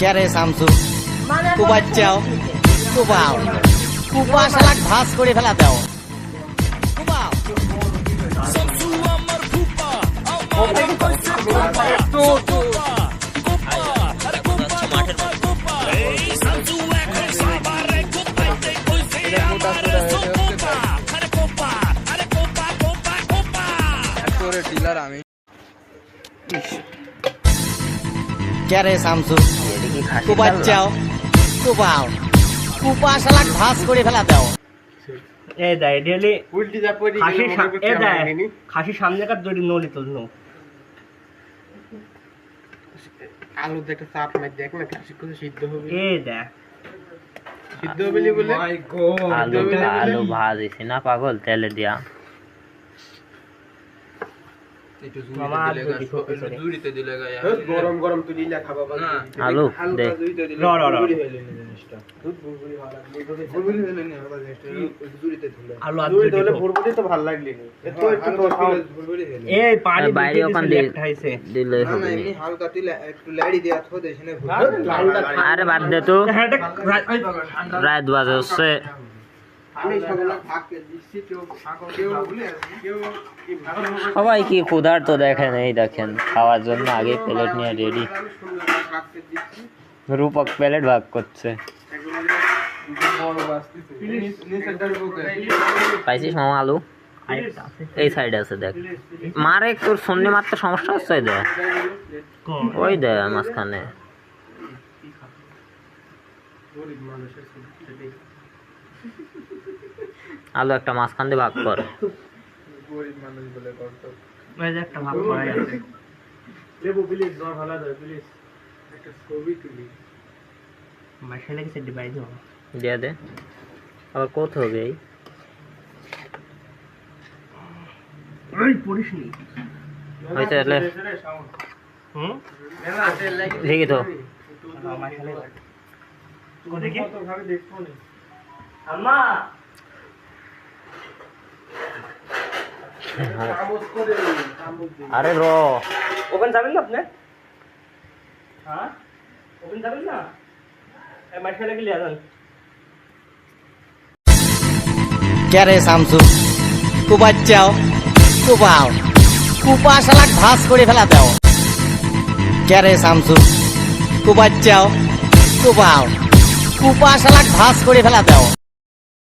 ক্যারে শামসু কুবাচ্চাও কুবাও কুবা শালাক ভাস করে ফেলা দাও কুবাও ক্যারে শামসু কুবাচ্চাও কুবাও কুবা শালাক ভাস করে ফেলা দাও খাসি সামনেকার দড়ি নলি তো আলু একটা চাপ মার দেখ না খাসি কত সিদ্ধ হবে দেখ সিদ্ধ হবে বলে আলু ভাজিছি না পাগল তেলে দিয়া গরম গরম তুই দিলে খাবা না আলু দে তো ভালো লাগলি বাইরে ওখান দিলে হালকা দিলে একটু লাড়ি দেয়া থো দেশ না আরে বাদ দে তো রাত বাজে হচ্ছে সবাই কি ক্ষুধার তো দেখেন এই দেখেন খাওয়ার জন্য আগে প্লেট নিয়ে রেডি রূপক প্লেট ভাগ করছে পাইছিস মামা আলু এই সাইডে আছে দেখ মারে তোর সন্ধ্যে মারতে সমস্যা হচ্ছে দেখ ওই দে মাঝখানে আলু একটা মাঝখান দিয়ে ভাগ কর দিয়ে দে আবার কত হবে হয়েছে দেখি তো আরে র ওপেন যাবেন না আপনি হ্যাঁ ওপেন যাবেন না মাইখানে গেলে আছেন ক্যারে শামসু কুবাচ্চাও কুবাও কুবা শালাক ভাস করে ফেলা দাও ক্যারে শামসু কুবাচ্চাও কুবাও কুবা শালাক ভাস করে ফেলা দাও